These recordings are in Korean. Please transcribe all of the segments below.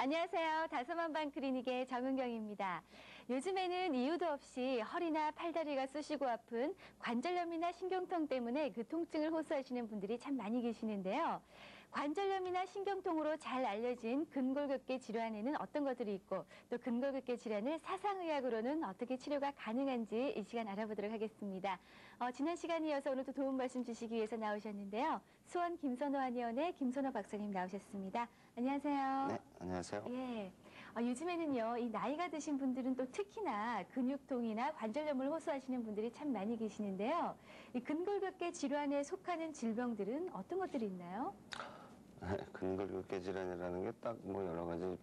안녕하세요. 다솜한방 클리닉의 정은경입니다. 요즘에는 이유도 없이 허리나 팔다리가 쑤시고 아픈 관절염이나 신경통 때문에 그 통증을 호소하시는 분들이 참 많이 계시는데요. 관절염이나 신경통으로 잘 알려진 근골격계 질환에는 어떤 것들이 있고 또 근골격계 질환을 사상의학으로는 어떻게 치료가 가능한지 이 시간 알아보도록 하겠습니다. 지난 시간에 이어서 오늘도 도움 말씀 주시기 위해서 나오셨는데요. 수원 김선호 한의원의 김선호 박사님 나오셨습니다. 안녕하세요. 네, 안녕하세요. 예. 요즘에는요, 이 나이가 드신 분들은 또 특히나 근육통이나 관절염을 호소하시는 분들이 참 많이 계시는데요. 이 근골격계 질환에 속하는 질병들은 어떤 것들이 있나요? 근골격계 질환이라는 게 딱 뭐 여러 가지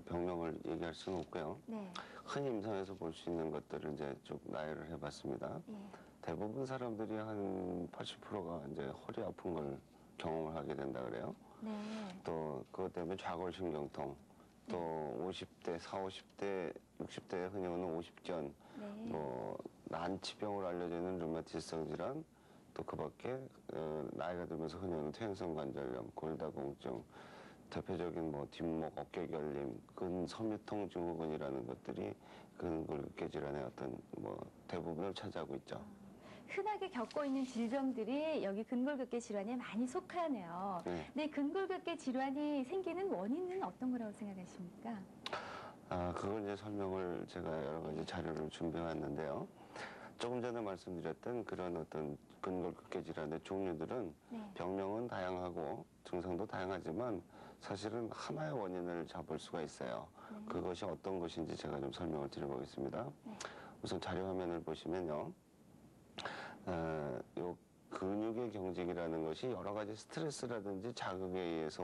병명을 얘기할 수는 없고요. 네. 흔히 임상에서 볼 수 있는 것들을 이제 쭉 나열을 해봤습니다. 예. 대부분 사람들이 한 80%가 이제 허리 아픈 걸 경험을 하게 된다 그래요. 네. 또 그것 때문에 좌골신경통, 또 50대, 40, 50대, 60대에 흔히 오는 오십견, 네. 뭐 난치병으로 알려져 있는 류마티성 질환, 또 그 밖에 나이가 들면서 흔히 오는 퇴행성 관절염, 골다공증, 대표적인 뭐 뒷목 어깨 결림, 근섬유통 증후군이라는 것들이 근골격계 질환의 어떤 뭐 대부분을 차지하고 있죠. 흔하게 겪고 있는 질병들이 여기 근골격계 질환에 많이 속하네요. 네. 근데 근골격계 질환이 생기는 원인은 어떤 거라고 생각하십니까? 그걸 이제 설명을 제가 여러 가지 자료를 준비해 왔는데요. 조금 전에 말씀드렸던 그런 어떤 근골격계 질환의 종류들은 네. 병명은 다양하고 증상도 다양하지만 사실은 하나의 원인을 잡을 수가 있어요. 네. 그것이 어떤 것인지 제가 좀 설명을 드려보겠습니다. 네. 우선 자료 화면을 보시면요. 요 근육의 경직이라는 것이 여러 가지 스트레스라든지 자극에 의해서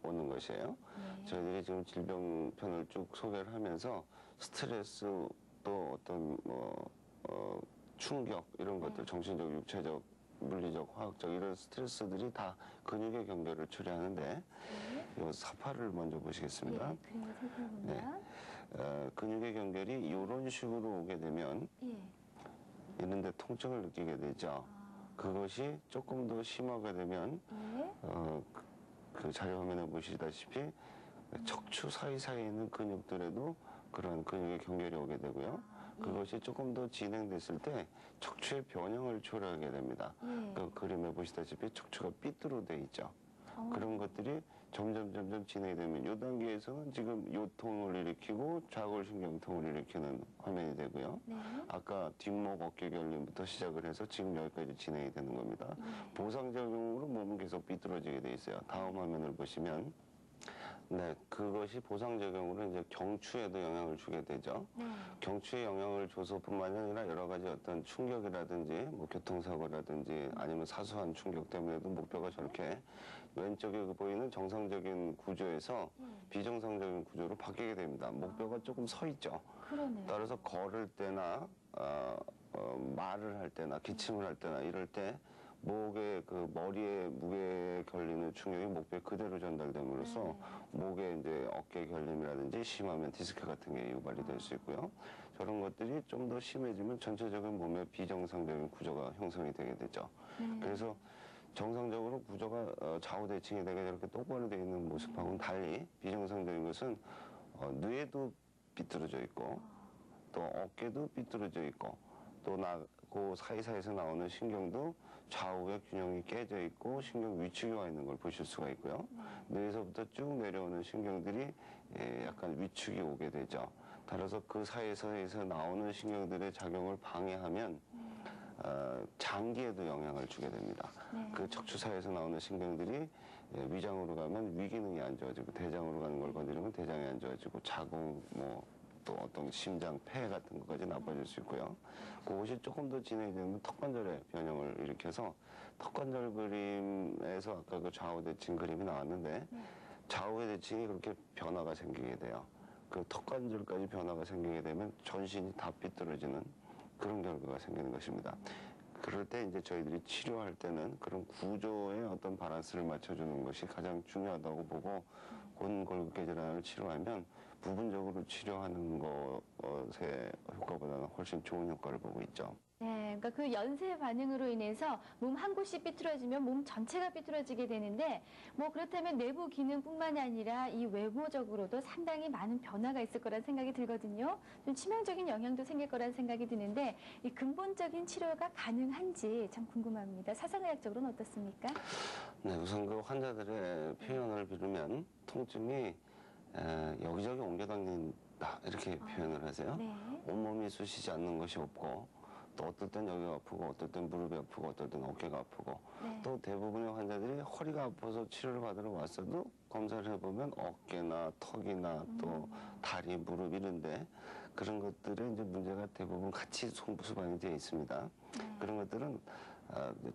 오는 것이에요. 네. 저희들이 지금 질병편을 쭉 소개를 하면서 스트레스 또 어떤 충격 이런 것들, 정신적, 육체적, 물리적, 화학적 이런 스트레스들이 다 근육의 경계를 초래하는데 이 사파를 먼저 보시겠습니다. 예, 그림을 살펴보면 근육의 경결이 이런 식으로 오게 되면 예. 이런데 통증을 느끼게 되죠. 그것이 조금 더 심하게 되면 예. 그 자료 화면에 보시다시피 척추 사이사이에 있는 근육들에도 그런 근육의 경결이 오게 되고요. 그것이 조금 더 진행됐을 때 척추의 변형을 초래하게 됩니다. 예. 그 그림에 보시다시피 척추가 삐뚤어 돼 있죠. 그런 것들이 점점 진행이 되면 이 단계에서는 지금 요통을 일으키고 좌골신경통을 일으키는 화면이 되고요. 네. 아까 뒷목 어깨 결림부터 시작을 해서 지금 여기까지 진행이 되는 겁니다. 보상작용으로 몸은 계속 삐뚤어지게 돼 있어요. 다음 화면을 보시면 네, 그것이 보상작용으로 이제 경추에도 영향을 주게 되죠. 네. 경추에 영향을 줘서뿐만이 아니라 여러 가지 어떤 충격이라든지 뭐 교통사고라든지 아니면 사소한 충격 때문에도 목뼈가 저렇게 왼쪽에 보이는 정상적인 구조에서 비정상적인 구조로 바뀌게 됩니다. 목뼈가 조금 서 있죠. 그러네요. 따라서 걸을 때나 말을 할 때나 기침을 할 때나 이럴 때 목에 그 머리에 무게에 걸리는 충격이 목뼈에 그대로 전달됨으로써 목에 이제 어깨 결림이라든지 심하면 디스크 같은 게 유발이 될 수 있고요. 저런 것들이 좀 더 심해지면 전체적인 몸의 비정상적인 구조가 형성이 되게 되죠. 그래서 정상적으로 구조가 좌우 대칭이 되게 저렇게 똑바로 되어 있는 모습하고는 달리 비정상적인 것은 뇌도 삐뚤어져 있고 또 어깨도 삐뚤어져 있고 또 그 사이사이에서 나오는 신경도 좌우의 균형이 깨져 있고 신경 위축이 와 있는 걸 보실 수가 있고요. 뇌에서부터 쭉 내려오는 신경들이 약간 위축이 오게 되죠. 따라서 그 사이에서 나오는 신경들의 작용을 방해하면 장기에도 영향을 주게 됩니다. 그 척추 사이에서 나오는 신경들이 위장으로 가면 위기능이 안 좋아지고 대장으로 가는 걸 건드리면 대장이 안 좋아지고 자궁 또 어떤 심장, 폐 같은 것까지 나빠질 수 있고요. 그것이 조금 더 진행되면 턱관절의 변형을 일으켜서 턱관절 그림에서 아까 그 좌우 대칭 그림이 나왔는데 좌우의 대칭이 그렇게 변화가 생기게 돼요. 그 턱관절까지 변화가 생기게 되면 전신이 다 삐뚤어지는 그런 결과가 생기는 것입니다. 그럴 때 이제 저희들이 치료할 때는 그런 구조의 어떤 밸런스를 맞춰주는 것이 가장 중요하다고 보고 근골격계 질환을 치료하면 부분적으로 치료하는 것의 효과보다는 훨씬 좋은 효과를 보고 있죠. 네, 그러니까 그 연쇄 반응으로 인해서 몸 한 곳이 삐뚤어지면 몸 전체가 삐뚤어지게 되는데 뭐 그렇다면 내부 기능뿐만이 아니라 이 외모적으로도 상당히 많은 변화가 있을 거란 생각이 들거든요. 좀 치명적인 영향도 생길 거란 생각이 드는데 이 근본적인 치료가 가능한지 참 궁금합니다. 사상의학적으로는 어떻습니까? 네, 우선 그 환자들의 표현을 빌으면 통증이 여기저기 옮겨다닌다 이렇게 표현을 하세요. 네. 온몸이 쑤시지 않는 것이 없고 또 어떨 땐 여기가 아프고 어떨 땐 무릎이 아프고 어떨 땐 어깨가 아프고 네. 또 대부분의 환자들이 허리가 아파서 치료를 받으러 왔어도 검사를 해보면 어깨나 턱이나 또 다리, 무릎 이런데 그런 것들에 이제 문제가 대부분 같이 수반이 되어 있습니다. 네. 그런 것들은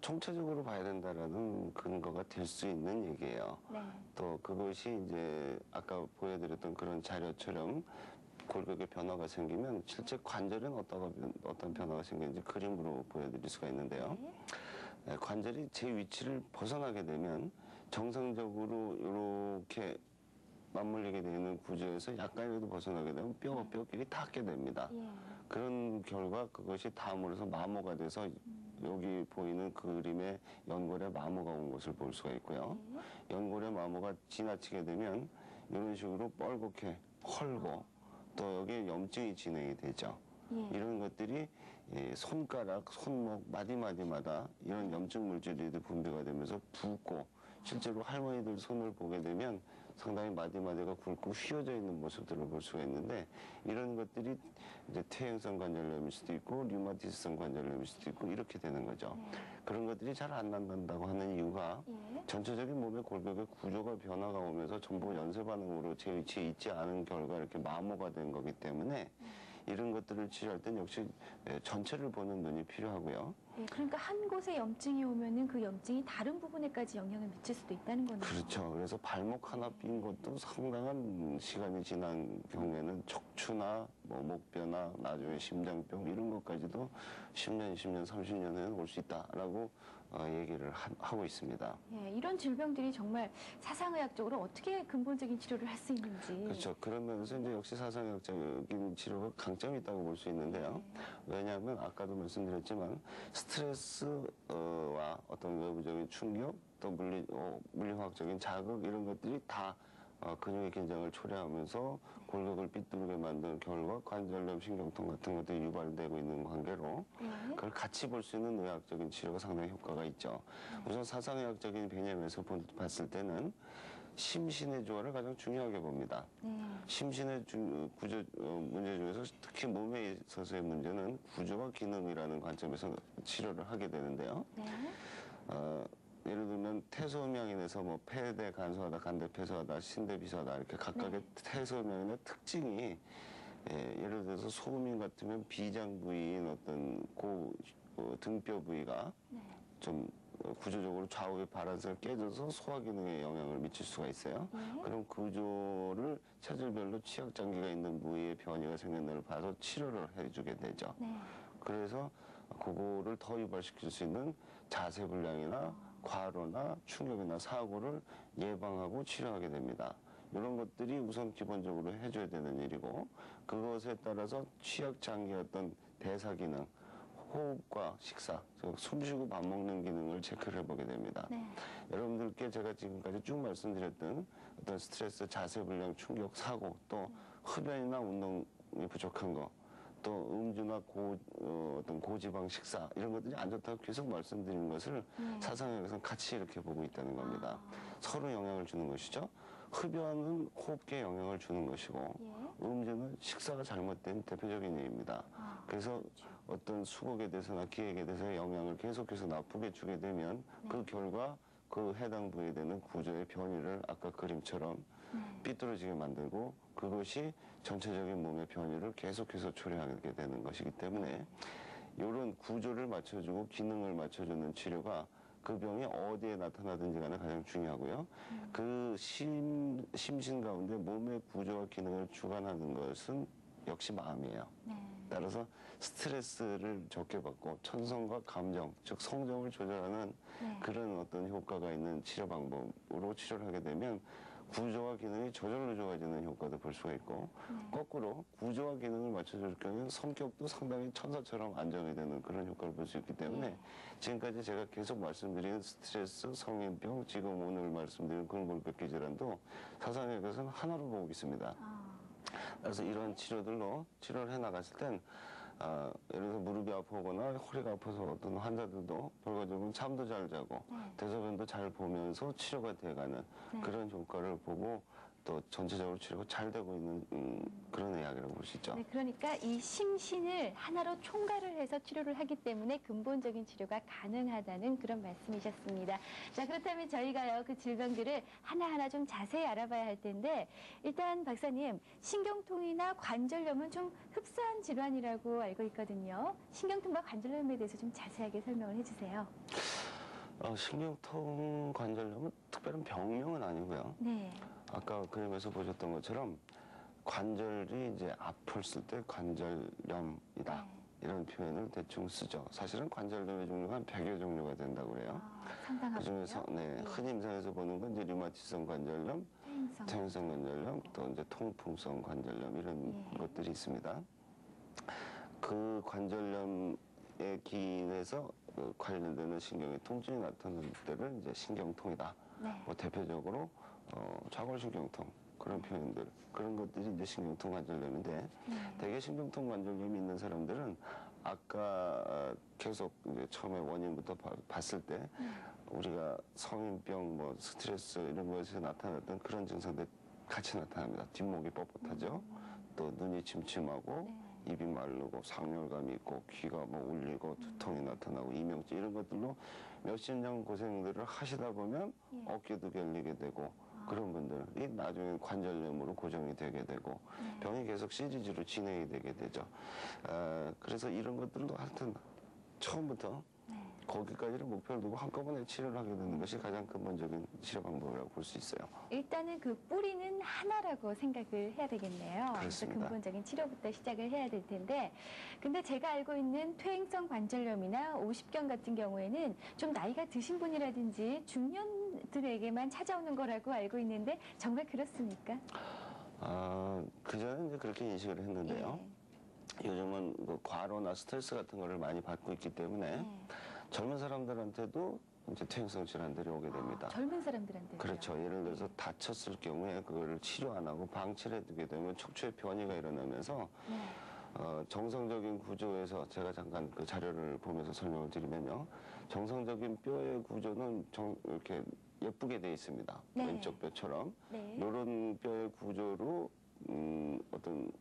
총체적으로 봐야 된다라는 근거가 될 수 있는 얘기예요. 네. 또 그것이 이제 아까 보여드렸던 그런 자료처럼 골격에 변화가 생기면 실제 관절에는 어떤 변화가 생기는지 그림으로 보여드릴 수가 있는데요. 네. 관절이 제 위치를 벗어나게 되면 정상적으로 이렇게 맞물리게 되는 구조에서 약간이라도 벗어나게 되면 뼈와 뼈끼리 닿게 됩니다. 예. 그런 결과 그것이 다음으로서 마모가 돼서 여기 보이는 그림에 연골에 마모가 온 것을 볼 수가 있고요. 연골에 마모가 지나치게 되면 이런 식으로 뻘겋게 헐고 또 여기에 염증이 진행이 되죠. 예. 이런 것들이 손가락, 손목, 마디마디마다 이런 염증 물질이 분비가 되면서 붓고 실제로 할머니들 손을 보게 되면 상당히 마디마디가 굵고 휘어져 있는 모습들을 볼 수가 있는데 이런 것들이 이제 퇴행성 관절염일 수도 있고 류마티스성 관절염일 수도 있고 이렇게 되는 거죠. 그런 것들이 잘 안 난다고 하는 이유가 예. 전체적인 몸의 골격의 구조가 변화가 오면서 전부 연쇄 반응으로 제 위치에 있지 않은 결과 이렇게 마모가 된 거기 때문에 이런 것들을 치료할 땐 역시 전체를 보는 눈이 필요하고요. 예, 그러니까 한 곳에 염증이 오면은 그 염증이 다른 부분에까지 영향을 미칠 수도 있다는 거네요. 그렇죠. 그래서 발목 하나 삔 것도 상당한 시간이 지난 경우에는 척추나 뭐 목뼈나 나중에 심장병 이런 것까지도 10년, 20년, 30년에는 올 수 있다라고 얘기를 하고 있습니다. 예, 이런 질병들이 정말 사상의학적으로 어떻게 근본적인 치료를 할 수 있는지. 그렇죠. 그러면서 이제 역시 사상의학적인 치료가 강점이 있다고 볼 수 있는데요. 왜냐하면 아까도 말씀드렸지만 스트레스와 어떤 외부적인 충격 또 물리화학적인 자극 이런 것들이 다 근육의 긴장을 초래하면서 골격을 삐뚤게 만드는 결과 관절염, 신경통 같은 것들이 유발되고 있는 관계로 그걸 같이 볼 수 있는 의학적인 치료가 상당히 효과가 있죠. 우선 사상의학적인 개념에서 봤을 때는 심신의 조화를 가장 중요하게 봅니다. 심신의 구조 문제 중에서 특히 몸에 있어서의 문제는 구조와 기능이라는 관점에서 치료를 하게 되는데요. 네. 예를 들면 태소음양인에서 뭐 폐대 간소하다, 간대 폐소하다, 신대 비소하다 이렇게 각각의 태소음양인의 특징이 예를 들어서 소음인 같으면 비장 부위인 어떤 등뼈 부위가 좀 구조적으로 좌우의 바란스가 깨져서 소화 기능에 영향을 미칠 수가 있어요. 그럼 구조를 체질별로 취약 장기가 있는 부위에 변이가 생긴다를 봐서 치료를 해주게 되죠. 그래서 그거를 더 유발시킬 수 있는 자세 불량이나 과로나 충격이나 사고를 예방하고 치료하게 됩니다. 이런 것들이 우선 기본적으로 해줘야 되는 일이고 그것에 따라서 취약 장기의 어떤 대사 기능, 호흡과 식사, 숨 쉬고 밥 먹는 기능을 체크를 해보게 됩니다. 여러분들께 제가 지금까지 쭉 말씀드렸던 어떤 스트레스, 자세 불량, 충격, 사고, 또 흡연이나 운동이 부족한 거, 또 음주나 어떤 고지방 식사 이런 것들이 안 좋다고 계속 말씀드린 것을 사상학에서는 같이 이렇게 보고 있다는 겁니다. 서로 영향을 주는 것이죠. 흡연은 호흡기에 영향을 주는 것이고 음주는 식사가 잘못된 대표적인 예입니다. 그래서 어떤 수곡에 대해서나 기획에 대해서 영향을 계속해서 나쁘게 주게 되면 그 결과 그 해당 부위에 되는 구조의 변이를 아까 그림처럼 삐뚤어지게 만들고 그것이 전체적인 몸의 변이를 계속해서 초래하게 되는 것이기 때문에 이런 구조를 맞춰주고 기능을 맞춰주는 치료가 그 병이 어디에 나타나든지 간에 가장 중요하고요. 그 심신 가운데 몸의 구조와 기능을 주관하는 것은 역시 마음이에요. 따라서 스트레스를 적게 받고 천성과 감정, 즉 성정을 조절하는 그런 어떤 효과가 있는 치료 방법으로 치료를 하게 되면 구조와 기능이 저절로 좋아지는 효과도 볼 수가 있고 거꾸로 구조와 기능을 맞춰줄 경우에 성격도 상당히 천사처럼 안정이 되는 그런 효과를 볼 수 있기 때문에 지금까지 제가 계속 말씀드린 스트레스, 성인병, 지금 오늘 말씀드린 근골격계 질환도 사상학에서는 하나로 보고 있습니다. 그래서 이런 치료들로 치료를 해나갔을 땐 예를 들어서 무릎이 아프거나 허리가 아파서 어떤 환자들도 결과적으로 잠도 잘 자고 대소변도 잘 보면서 치료가 돼가는 그런 효과를 보고 또 전체적으로 치료가 잘 되고 있는 그런 이야기라고 볼 수 있죠. 네, 그러니까 이 심신을 하나로 총괄을 해서 치료를 하기 때문에 근본적인 치료가 가능하다는 그런 말씀이셨습니다. 자, 그렇다면 저희가요, 그 질병들을 하나하나 좀 자세히 알아봐야 할 텐데, 일단 박사님, 신경통이나 관절염은 좀 흡사한 질환이라고 알고 있거든요. 신경통과 관절염에 대해서 좀 자세하게 설명을 해주세요. 신경통 관절염은 특별한 병명은 아니고요. 네. 아까 그림에서 보셨던 것처럼 관절이 이제 아팠을 때 관절염이다. 이런 표현을 대충 쓰죠. 사실은 관절염의 종류가 한 100여 종류가 된다고 그래요. 상당하군요. 그중에서 흔히 임상에서 보는 건 이제 류마티성 관절염, 퇴행성 관절염, 또 이제 통풍성 관절염 이런 것들이 있습니다. 그 관절염의 기인에서 관련되는 신경의 통증이 나타나는 때를 이제 신경통이다. 뭐 대표적으로 좌골신경통 그런 표현들 그런 것들이 이제 신경통 관절염인데 대개 신경통 관절염이 있는 사람들은 아까 계속 이제 처음에 원인부터 봤을 때 우리가 성인병, 뭐 스트레스 이런 것에서 나타났던 그런 증상들 같이 나타납니다. 뒷목이 뻣뻣하죠. 또 눈이 침침하고 입이 마르고 상열감이 있고 귀가 뭐 울리고 두통이 나타나고 이명증 이런 것들로 몇십 년 고생들을 하시다 보면 어깨도 결리게 되고 그런 분들이 나중에 관절염으로 고정이 되게 되고 병이 계속 시리즈로 진행이 되게 되죠. 그래서 이런 것들도 하여튼 처음부터 거기까지를 목표를 두고 한꺼번에 치료를 하게 되는 것이 가장 근본적인 치료 방법이라고 볼 수 있어요. 일단은 그 뿌리는 하나라고 생각을 해야 되겠네요. 그래서 그렇습니다. 근본적인 치료부터 시작을 해야 될 텐데, 근데 제가 알고 있는 퇴행성 관절염이나 오십견 같은 경우에는 좀 나이가 드신 분이라든지 중년들에게만 찾아오는 거라고 알고 있는데 정말 그렇습니까? 그전에 이제 그렇게 인식을 했는데요. 요즘은 그 과로나 스트레스 같은 거를 많이 받고 있기 때문에 젊은 사람들한테도 이제 퇴행성 질환들이 오게 됩니다. 젊은 사람들한테. 그렇죠. 예를 들어서 다쳤을 경우에 그거를 치료 안 하고 방치를 해두게 되면 척추의 변이가 일어나면서 정상적인 구조에서 제가 잠깐 그 자료를 보면서 설명을 드리면요. 정상적인 뼈의 구조는 이렇게 예쁘게 돼 있습니다. 왼쪽 뼈처럼. 이런 뼈의 구조로 어떤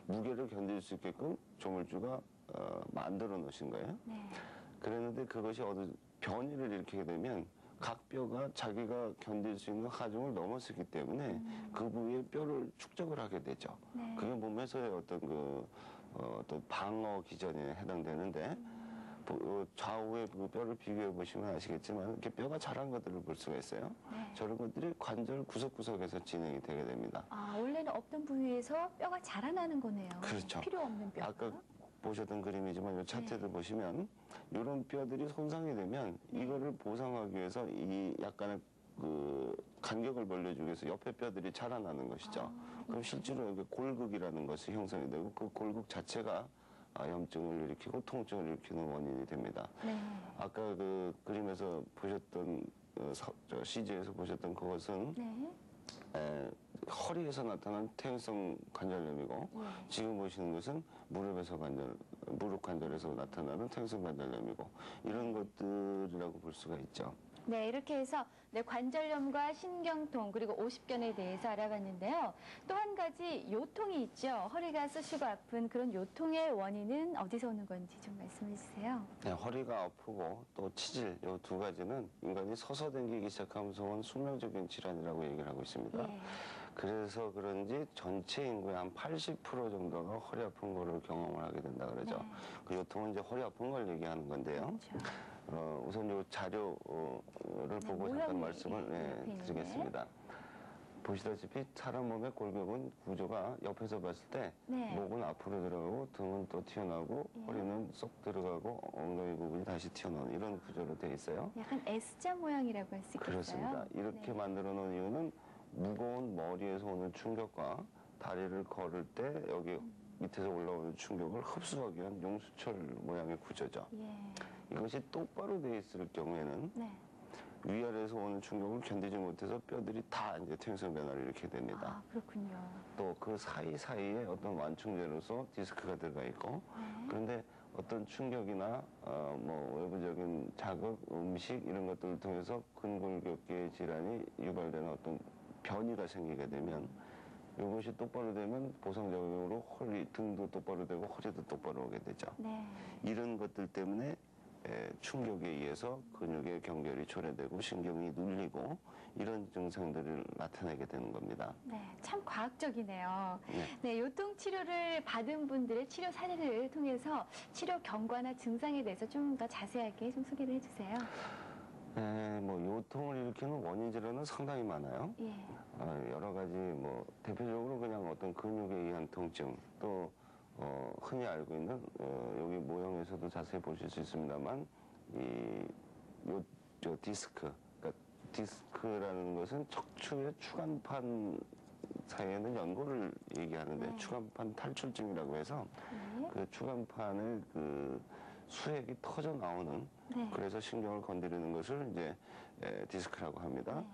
무게를 견딜 수 있게끔 조물주가 만들어 놓으신 거예요. 그랬는데 그것이 어느 변이를 일으키게 되면 각 뼈가 자기가 견딜 수 있는 하중을 넘어서기 때문에 그 부위에 뼈를 축적을 하게 되죠. 그게 몸에서의 어떤 어떤 방어 기전에 해당되는데 좌우의 그 뼈를 비교해 보시면 아시겠지만 이렇게 뼈가 자란 것들을 볼 수가 있어요. 저런 것들이 관절 구석구석에서 진행이 되게 됩니다. 원래는 없던 부위에서 뼈가 자라나는 거네요. 그렇죠. 필요 없는 뼈. 아까 보셨던 그림이지만 이 차트를 보시면 이런 뼈들이 손상이 되면 이거를 보상하기 위해서 이 약간의 그 간격을 벌려주기 위해서 옆에 뼈들이 자라나는 것이죠. 그럼 실제로 여기 골극이라는 것이 형성이 되고 그 골극 자체가 염증을 일으키고 통증을 일으키는 원인이 됩니다. 아까 그 그림에서 보셨던 CG에서 보셨던 그것은 허리에서 나타난 퇴행성 관절염이고 지금 보시는 것은 무릎 관절에서 나타나는 퇴행성 관절염이고 이런 것들이라고 볼 수가 있죠. 네, 이렇게 해서 관절염과 신경통 그리고 오십견에 대해서 알아봤는데요. 또 한 가지 요통이 있죠. 허리가 쑤시고 아픈 그런 요통의 원인은 어디서 오는 건지 좀 말씀해 주세요. 네, 허리가 아프고 또 치질 이 두 가지는 인간이 서서 댕기기 시작하면서 온 숙명적인 질환이라고 얘기를 하고 있습니다. 그래서 그런지 전체 인구의 한 80% 정도가 허리 아픈 거를 경험을 하게 된다 그러죠. 그 요통은 이제 허리 아픈 걸 얘기하는 건데요. 우선 요 자료를 보고 잠깐 말씀을 드리겠습니다. 보시다시피 사람 몸의 골격은 구조가 옆에서 봤을 때 목은 앞으로 들어가고 등은 또 튀어나오고 허리는 쏙 들어가고 엉덩이 부분이 다시 튀어나오는 이런 구조로 되어 있어요. 약간 S자 모양이라고 할 수 있겠어요? 그렇습니다. 이렇게 만들어 놓은 이유는 무거운 머리에서 오는 충격과 다리를 걸을 때 여기 밑에서 올라오는 충격을 흡수하기 위한 용수철 모양의 구조죠. 예. 이것이 똑바로 돼 있을 경우에는 네. 위아래에서 오는 충격을 견디지 못해서 뼈들이 다 이제 퇴행성 변화를 일으키게 됩니다. 아, 그렇군요. 또 그 사이사이에 어떤 완충제로서 디스크가 들어가 있고, 네. 그런데 어떤 충격이나 뭐 외부적인 자극, 음식 이런 것들을 통해서 근골격계 질환이 유발되는 어떤 변이가 생기게 되면 이것이 똑바로 되면 보상작용으로 등도 똑바로 되고 허리도 똑바로 오게 되죠. 네. 이런 것들 때문에 충격에 의해서 근육의 경결이 초래되고 신경이 눌리고 이런 증상들을 나타내게 되는 겁니다. 네, 참 과학적이네요. 네. 네, 요통 치료를 받은 분들의 치료 사례를 통해서 치료 경과나 증상에 대해서 좀 더 자세하게 좀 소개를 해주세요. 뭐 요통을 일으키는 원인 질환은 상당히 많아요. 예. 여러 가지 뭐 대표적으로 그냥 어떤 근육에 의한 통증 또 흔히 알고 있는 여기 모형에서도 자세히 보실 수 있습니다만 저 디스크, 그러니까 디스크라는 것은 척추의 추간판 사이에는 연골을 얘기하는데 네. 추간판 탈출증이라고 해서 네. 그 추간판의 그 수액이 터져 나오는 네. 그래서 신경을 건드리는 것을 이제 디스크라고 합니다.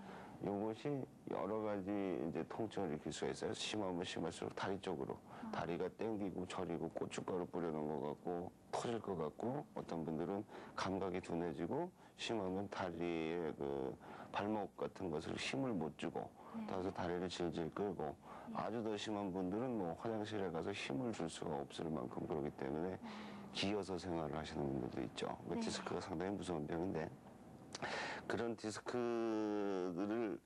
이것이 여러 가지 이제 통증을 일으킬 수가 있어요. 심하면 심할수록 다리 쪽으로 다리가 땡기고 저리고 고춧가루 뿌려놓은 것 같고 터질 것 같고 어떤 분들은 감각이 둔해지고 심하면 다리에 그 발목 같은 것을 힘을 못 주고 따라서 다리를 질질 끌고 아주 더 심한 분들은 뭐 화장실에 가서 힘을 줄 수가 없을 만큼 그렇기 때문에 기어서 생활을 하시는 분들도 있죠. 그 네. 디스크가 상당히 무서운 병인데 그런 디스크들을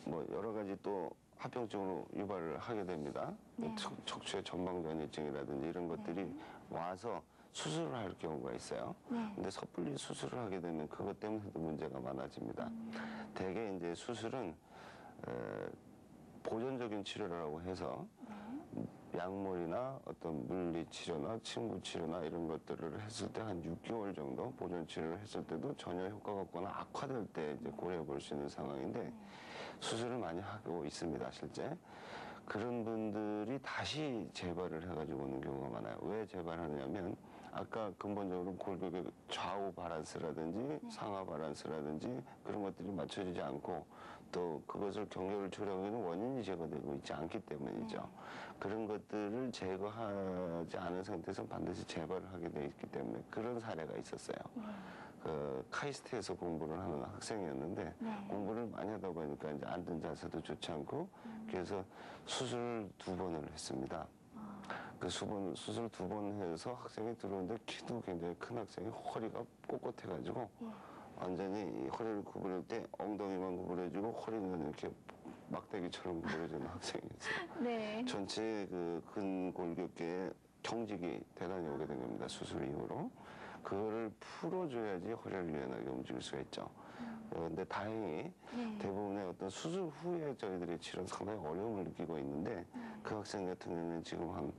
뭐 여러 가지 또 합병증으로 유발을 하게 됩니다. 네. 척추의 전방전이증이라든지 이런 것들이 와서 수술을 할 경우가 있어요. 네. 근데 섣불리 수술을 하게 되면 그것 때문에도 문제가 많아집니다. 대개 이제 수술은 보존적인 치료라고 해서 약물이나 어떤 물리치료나 침구치료나 이런 것들을 했을 때 한 6개월 정도 보존치료를 했을 때도 전혀 효과가 없거나 악화될 때 이제 고려해 볼 수 있는 상황인데 수술을 많이 하고 있습니다, 실제. 그런 분들이 다시 재발을 해가지고 오는 경우가 많아요. 왜 재발하느냐면 아까 근본적으로 골격의 좌우 바란스라든지 상하 바란스라든지 그런 것들이 맞춰지지 않고 또 그것을 경결을 초래하고 있는 원인이 제거되고 있지 않기 때문이죠. 그런 것들을 제거하지 않은 상태에서 반드시 재발을 하게 되어 있기 때문에 그런 사례가 있었어요. 그 카이스트에서 공부를 하는 학생이었는데 공부를 많이 하다 보니까 이제 앉은 자세도 좋지 않고 그래서 수술을 2번을 했습니다. 그 수술 2번 해서 학생이 들어오는데 키도 굉장히 큰 학생이 허리가 꼿꼿해가지고 완전히 허리를 구부릴 때 엉덩이만 구부려지고 허리는 이렇게 막대기처럼 구부려지는 학생이었어요. 네. 전체 그 근골격계에 경직이 대단히 오게 된 겁니다. 수술 이후로. 그거를 풀어줘야지 허리를 유연하게 움직일 수가 있죠. 근데 다행히 대부분의 어떤 수술 후에 저희들이 치료는 상당히 어려움을 느끼고 있는데 그 학생 같은 경우는 지금 한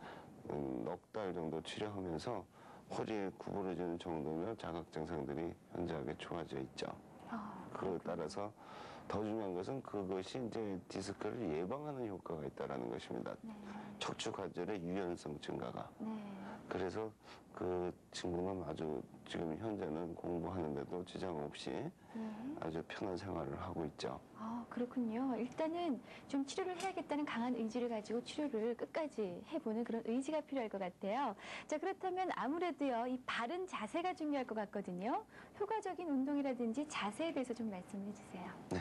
넉 달 정도 치료하면서 허리에 구부러지는 정도면 자각 증상들이 현저하게 좋아져 있죠. 그에 따라서 더 중요한 것은 그것이 이제 디스크를 예방하는 효과가 있다는 것입니다. 척추 관절의 유연성 증가가. 그래서 그 친구는 아주 지금 현재는 공부하는데도 지장 없이 아주 편한 생활을 하고 있죠. 아, 그렇군요. 일단은 좀 치료를 해야겠다는 강한 의지를 가지고 치료를 끝까지 해보는 그런 의지가 필요할 것 같아요. 자, 그렇다면 아무래도요, 이 바른 자세가 중요할 것 같거든요. 효과적인 운동이라든지 자세에 대해서 좀 말씀을 해주세요. 네.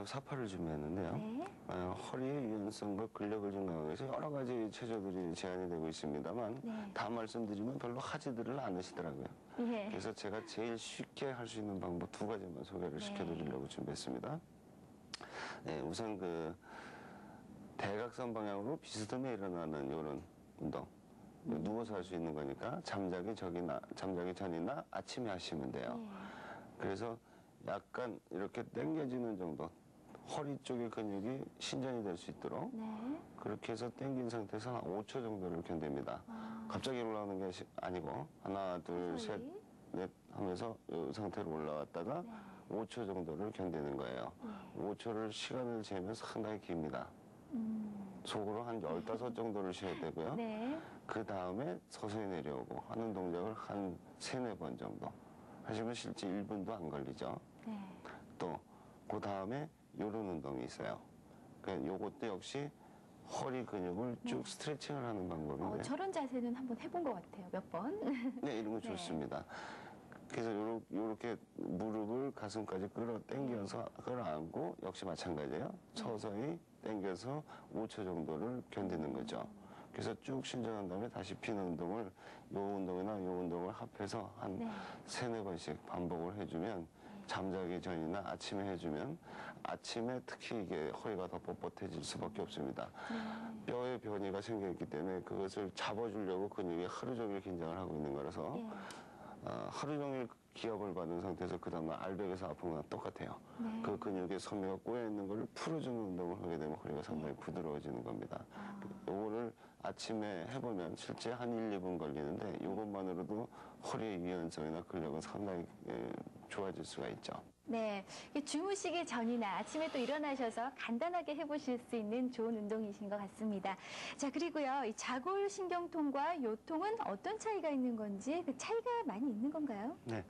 사파를 준비했는데요. 네. 허리의 유연성과 근력을 증강하기 위해서 여러 가지 체조들이 제한이 되고 있습니다만 다 말씀드리면 별로 하지들을 않으시더라고요. 예. 그래서 제가 제일 쉽게 할 수 있는 방법 2가지만 소개를 시켜드리려고 준비했습니다. 네, 우선 그 대각선 방향으로 비스듬히 일어나는 이런 운동. 누워서 할 수 있는 거니까 잠자기 전이나 아침에 하시면 돼요. 그래서 약간 이렇게 당겨지는 정도, 허리 쪽의 근육이 신전이 될 수 있도록 그렇게 해서 당긴 상태에서 한 5초 정도를 견딥니다. 갑자기 올라오는 게 아니고 하나, 둘, 셋, 넷 하면서 이 상태로 올라왔다가 5초 정도를 견디는 거예요. 5초를 시간을 재면 상당히 깁니다. 속으로 한 15 정도를 쉬어야 되고요. 네. 그 다음에 서서히 내려오고 하는 동작을 한 3-4번 정도 하시면 실제 1분도 안 걸리죠. 네. 또 그 다음에 요런 운동이 있어요. 그러니까 요것도 역시 허리 근육을 쭉 스트레칭을 하는 방법인데 저런 자세는 한번 해본 것 같아요. 몇 번. 네, 이런 거 네. 좋습니다. 그래서 요렇게 무릎을 가슴까지 당겨서 끌어안고 역시 마찬가지예요. 서서히 당겨서 5초 정도를 견디는 거죠. 그래서 쭉 신전한 다음에 다시 피는 운동을 요 운동이나 요 운동을 합해서 한 네. 3-4번씩 반복을 해주면 잠자기 전이나 아침에 해주면 아침에 특히 이게 허리가 더 뻣뻣해질 수밖에 없습니다. 뼈에 변이가 생겨있기 때문에 그것을 잡아주려고 근육이 하루 종일 긴장을 하고 있는 거라서 네. 하루 종일 기압을 받은 상태에서 그 다음날 알백에서 아픈 거랑 똑같아요. 네. 그 근육에 섬유가 꼬여있는 걸 풀어주는 운동을 하게 되면 허리가 상당히 부드러워지는 겁니다. 요거를 아침에 해보면 실제 한 1-2분 걸리는데 이것만으로도 허리의 유연성이나 근력은 상당히 좋아질 수가 있죠. 네, 주무시기 전이나 아침에 또 일어나셔서 간단하게 해보실 수 있는 좋은 운동이신 것 같습니다. 자, 그리고요, 이 자골신경통과 요통은 어떤 차이가 있는 건지 그 차이가 많이 있는 건가요? 네.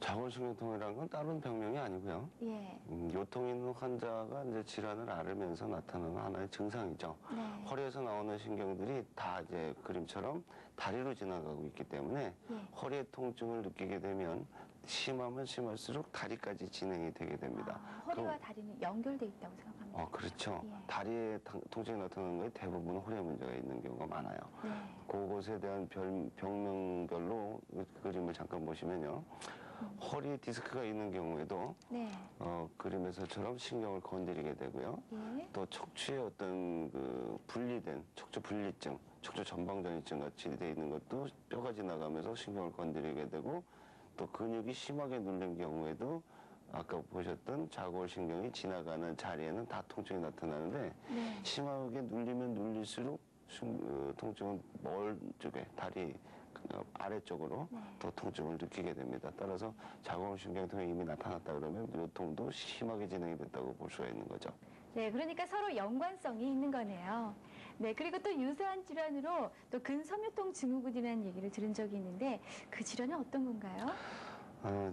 자골신경통이라는 건 다른 병명이 아니고요. 예. 요통 있는 환자가 이제 질환을 앓으면서 나타나는 하나의 증상이죠. 네. 허리에서 나오는 신경들이 다 이제 그림처럼 다리로 지나가고 있기 때문에 예. 허리의 통증을 느끼게 되면 심하면 심할수록 다리까지 진행이 되게 됩니다. 허리와 다리는 연결돼 있다고 생각합니다. 그렇죠. 예. 다리에 통증이 나타나는 거에 대부분 허리에 문제가 있는 경우가 많아요. 네. 그것에 대한 병명별로 그 그림을 잠깐 보시면요. 허리 디스크가 있는 경우에도 네. 그림에서처럼 신경을 건드리게 되고요. 예. 또 척추에 어떤 그 분리된 척추 분리증, 척추 전방전이증 같이 돼 있는 것도 뼈가 지나가면서 신경을 건드리게 되고 또 근육이 심하게 눌린 경우에도 아까 보셨던 자골신경이 지나가는 자리에는 다 통증이 나타나는데 네. 심하게 눌리면 눌릴수록 통증은 멀 쪽에 다리 아래쪽으로 네. 더 통증을 느끼게 됩니다. 따라서 자골신경통이 이미 나타났다 그러면 요통도 심하게 진행이 됐다고 볼 수가 있는 거죠. 네, 그러니까 서로 연관성이 있는 거네요. 네, 그리고 또 유사한 질환으로 또 근섬유통 증후군이라는 얘기를 들은 적이 있는데 그 질환은 어떤 건가요?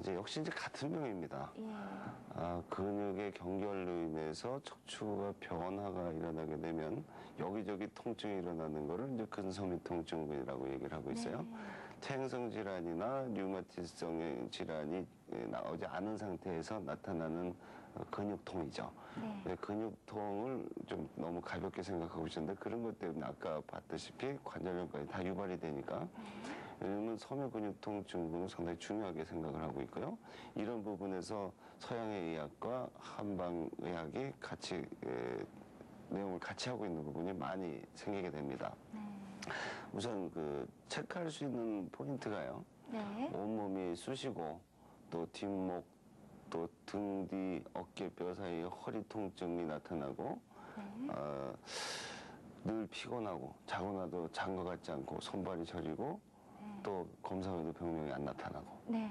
역시 이제 같은 병입니다. 예. 근육의 경결로 인해서 척추가 변화가 일어나게 되면 여기저기 통증이 일어나는 거를 이제 근섬유통 증후군이라고 얘기를 하고 있어요. 네. 퇴행성 질환이나 류마티성의 질환이 나오지 않은 상태에서 나타나는 근육통이죠. 네. 근육통을 좀 너무 가볍게 생각하고 있었는데 그런 것 때문에 아까 봤다시피 관절염까지 다 유발이 되니까 요즘은 섬유근육통 증후군은 상당히 중요하게 생각을 하고 있고요. 이런 부분에서 서양의 의학과 한방의학이 같이 내용을 같이 하고 있는 부분이 많이 생기게 됩니다. 네. 우선 체크할 수 있는 포인트가요. 네. 온몸이 쑤시고 또 뒷목 또 등 뒤 어깨뼈 사이에 허리 통증이 나타나고 네. 늘 피곤하고 자고 나도 잔 것 같지 않고 손발이 저리고 또 검사해도 병명이 안 나타나고 네.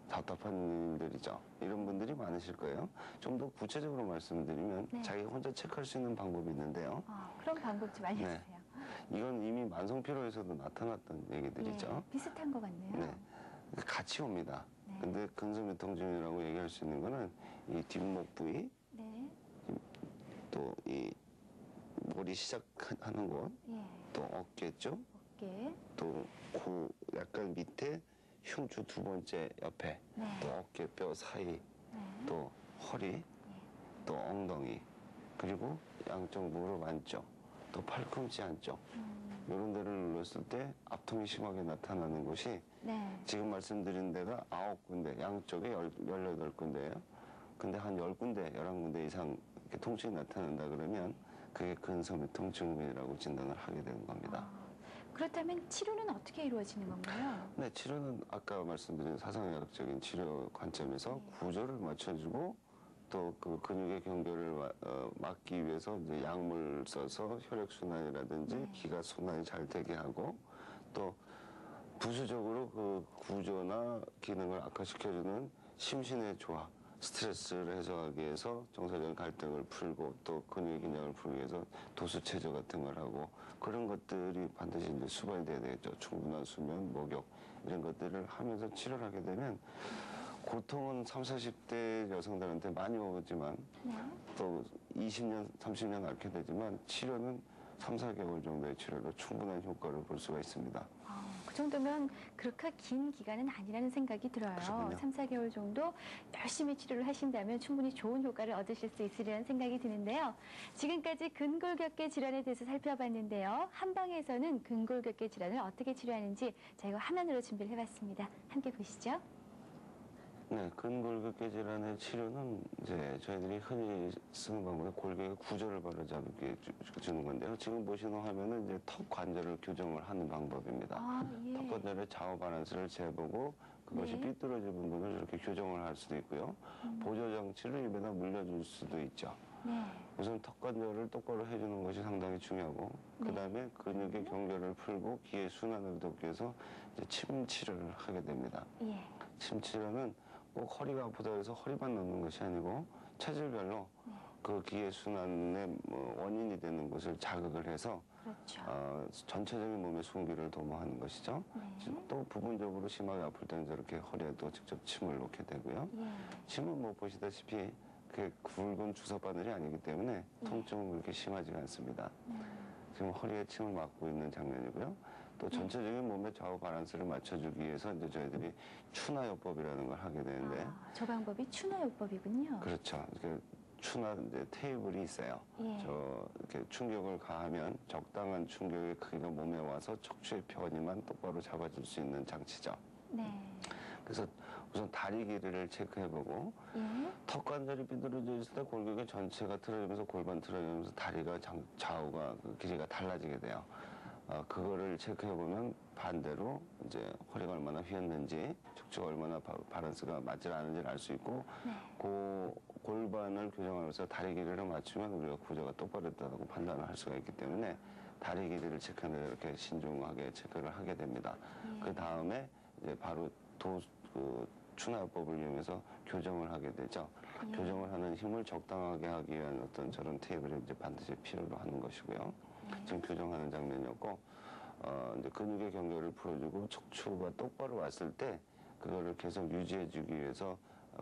답답한 일들이죠. 이런 분들이 많으실 거예요. 좀 더 구체적으로 말씀드리면 네. 자기 혼자 체크할 수 있는 방법이 있는데요. 그런 방법 좀 알려주세요. 이건 이미 만성피로에서도 나타났던 얘기들이죠. 네, 비슷한 것 같네요. 네. 같이 옵니다. 네. 근데 근섬유통증이라고 얘기할 수 있는 거는 이 뒷목 부위, 네. 또 이 머리 시작하는 곳, 예. 또 어깨 쪽, 어깨. 또 코 약간 밑에 흉추 2번째 옆에, 네. 또 어깨뼈 사이, 네. 또 허리, 또 엉덩이, 그리고 양쪽 무릎 안쪽, 또 팔꿈치 안쪽 이런 데를 눌렀을 때 압통이 심하게 나타나는 곳이 네. 지금 말씀드린 데가 9군데, 양쪽에 18군데예요. 근데 한 10군데, 11군데 이상 이렇게 통증이 나타난다 그러면 그게 근섬유통 증후군이라고 진단을 하게 되는 겁니다. 그렇다면 치료는 어떻게 이루어지는 건가요? 네, 치료는 아까 말씀드린 사상의학적인 치료 관점에서 구조를 맞춰주고 또 그 근육의 경결을 막기 위해서 이제 약물 써서 혈액순환이라든지 기가 순환이 잘 되게 하고 또 부수적으로 그 구조나 기능을 악화시켜주는 심신의 조화, 스트레스를 해소하기 위해서 정서적인 갈등을 풀고 또 근육의 긴장을 풀기 위해서 도수체조 같은 걸 하고 그런 것들이 반드시 이제 수반이 돼야 되겠죠. 충분한 수면, 목욕 이런 것들을 하면서 치료를 하게 되면 고통은 30, 40대 여성들한테 많이 오지만 네. 또 20년, 30년 앓게 되지만 치료는 3, 4개월 정도의 치료로 충분한 효과를 볼 수가 있습니다. 그 정도면 그렇게 긴 기간은 아니라는 생각이 들어요. 그렇군요. 3, 4개월 정도 열심히 치료를 하신다면 충분히 좋은 효과를 얻으실 수 있으리라는 생각이 드는데요. 지금까지 근골격계 질환에 대해서 살펴봤는데요. 한방에서는 근골격계 질환을 어떻게 치료하는지 저희가 화면으로 준비를 해봤습니다. 함께 보시죠. 네, 근골격계 질환의 치료는 이제 저희들이 흔히 쓰는 방법은 골격의 구조를 바로잡게 주는 건데요. 지금 보시는 화면은 이제 턱 관절을 교정을 하는 방법입니다. 예. 턱 관절의 좌우 밸런스를 재보고 그것이 네. 삐뚤어진 부분을 이렇게 교정을 할 수도 있고요. 보조 장치를 입에다 물려줄 수도 있죠. 네. 우선 턱 관절을 똑바로 해주는 것이 상당히 중요하고 그 다음에 근육의 경계를 풀고 기의 순환을 돕기 위해서 이제 침 치료를 하게 됩니다. 예. 침 치료는 꼭 허리가 아프다 해서 허리만 넣는 것이 아니고 체질별로 그 기의 순환의 원인이 되는 것을 자극을 해서 그렇죠. 전체적인 몸의 순기를 도모하는 것이죠. 네. 또 부분적으로 심하게 아플 때는 저렇게 허리에도 직접 침을 놓게 되고요. 예. 침은 뭐 보시다시피 그 굵은 주사 바늘이 아니기 때문에 통증은 그렇게 심하지가 않습니다. 지금 허리에 침을 맞고 있는 장면이고요. 또 전체적인 몸의 좌우 밸런스를 맞춰주기 위해서 이제 저희들이 추나요법이라는 걸 하게 되는데 저 방법이 추나요법이군요. 그렇죠. 이렇게 추나 이제 테이블이 있어요. 예. 이렇게 충격을 가하면 적당한 충격의 크기가 몸에 와서 척추의 편의만 똑바로 잡아줄 수 있는 장치죠. 네. 그래서 우선 다리 길이를 체크해보고 예. 턱 관절이 삐뚤어져 있을 때 골격의 전체가 틀어지면서 골반 틀어지면서 다리가 좌우가 그 길이가 달라지게 돼요. 그거를 체크해보면 반대로 이제 허리가 얼마나 휘었는지 척추가 얼마나 밸런스가 맞지 않은지를 알 수 있고 네. 그 골반을 교정하면서 다리 길이를 맞추면 우리가 구조가 똑바로 됐다고 판단을 할 수가 있기 때문에 다리 길이를 체크하는 이렇게 신중하게 체크를 하게 됩니다. 그 다음에 이제 바로 추나요법을 이용해서 교정을 하게 되죠. 교정을 하는 힘을 적당하게 하기 위한 어떤 저런 테이블을 이제 반드시 필요로 하는 것이고요. 지금 교정하는 장면이었고, 이제 근육의 경계를 풀어주고 척추가 똑바로 왔을 때 그거를 계속 유지해주기 위해서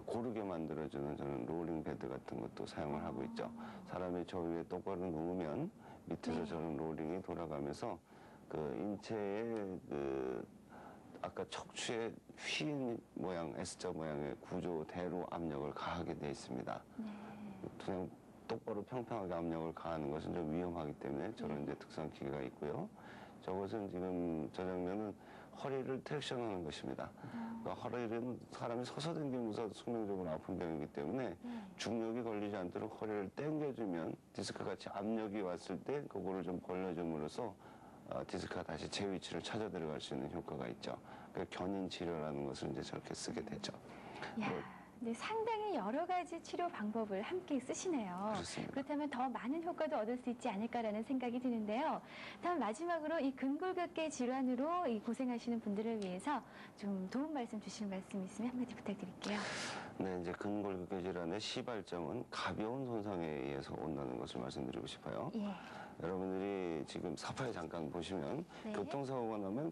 고르게 만들어주는 저는 롤링 베드 같은 것도 사용을 하고 있죠. 사람이 저 위에 똑바로 누우면 밑에서 저런 롤링이 돌아가면서 그 인체의 아까 척추의 휜 모양, S자 모양의 구조대로 압력을 가하게 되어 있습니다. 그냥 똑바로 평평하게 압력을 가하는 것은 좀 위험하기 때문에 저런 이제 특수한 기계가 있고요. 저것은 지금 저 장면은 허리를 트랙션하는 것입니다. 그러니까 허리는 사람이 서서 당기면서 숙명적으로 아픈 병이기 때문에 중력이 걸리지 않도록 허리를 당겨주면 디스크 같이 압력이 왔을 때 그거를 좀 벌려줌으로써 디스크가 다시 제 위치를 찾아 들어갈 수 있는 효과가 있죠. 그 견인 치료라는 것을 이제 저렇게 쓰게 되죠. 야, 네, 상당히 여러 가지 치료 방법을 함께 쓰시네요. 그렇습니다. 그렇다면 더 많은 효과도 얻을 수 있지 않을까라는 생각이 드는데요. 다음 마지막으로 이 근골격계 질환으로 이 고생하시는 분들을 위해서 좀 도움 말씀 주실 말씀 있으면 한마디 부탁드릴게요. 네, 이제 근골격계 질환의 시발점은 가벼운 손상에 의해서 온다는 것을 말씀드리고 싶어요. 예. 여러분들이 지금 사파에 잠깐 보시면 네. 교통사고가 나면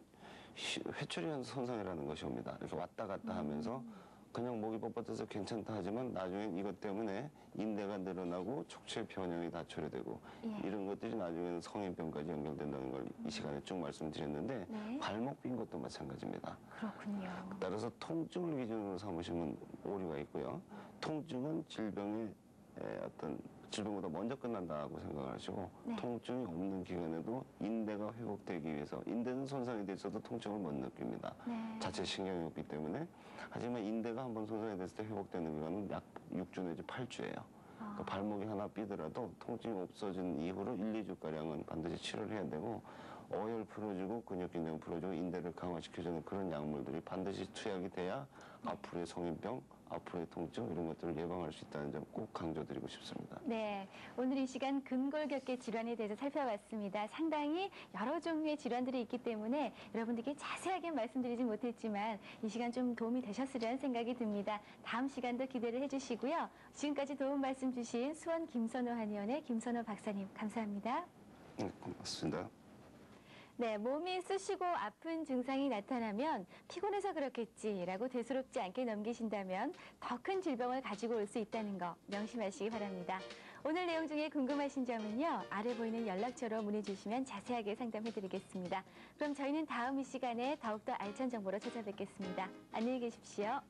회초리 손상이라는 것이 옵니다. 이렇게 왔다 갔다 하면서 그냥 목이 뻣뻣해서 괜찮다 하지만 나중엔 이것 때문에 인대가 늘어나고 척추의 변형이 다 초래되고 이런 것들이 나중에는 성인병까지 연결된다는 걸 이 시간에 쭉 말씀드렸는데 네. 발목 빈 것도 마찬가지입니다. 그렇군요. 따라서 통증을 기준으로 삼으시면 오류가 있고요. 통증은 질병의 어떤 질병보다 먼저 끝난다고 생각하시고 통증이 없는 기간에도 인대가 회복되기 위해서 인대는 손상이 돼 있어도 통증을 못 느낍니다. 자체 신경이 없기 때문에 하지만 인대가 한번 손상이 됐을 때 회복되는 기간은 약 6주 내지 8주예요. 그러니까 발목이 하나 삐더라도 통증이 없어진 이후로 1, 2주가량은 반드시 치료를 해야 되고 어혈 풀어주고 근육 긴장 풀어주고 인대를 강화시켜주는 그런 약물들이 반드시 투약이 돼야 앞으로의 성인병, 앞으로의 통증 이런 것들을 예방할 수 있다는 점 꼭 강조드리고 싶습니다. 네, 오늘 이 시간 근골격계 질환에 대해서 살펴봤습니다. 상당히 여러 종류의 질환들이 있기 때문에 여러분들께 자세하게 말씀드리지 못했지만 이 시간 좀 도움이 되셨으리라는 생각이 듭니다. 다음 시간도 기대를 해주시고요. 지금까지 도움 말씀 주신 수원 김선호 한의원의 김선호 박사님 감사합니다. 네, 고맙습니다. 네, 몸이 쑤시고 아픈 증상이 나타나면 피곤해서 그렇겠지라고 대수롭지 않게 넘기신다면 더 큰 질병을 가지고 올 수 있다는 거 명심하시기 바랍니다. 오늘 내용 중에 궁금하신 점은요, 아래 보이는 연락처로 문의 주시면 자세하게 상담해드리겠습니다. 그럼 저희는 다음 이 시간에 더욱더 알찬 정보로 찾아뵙겠습니다. 안녕히 계십시오.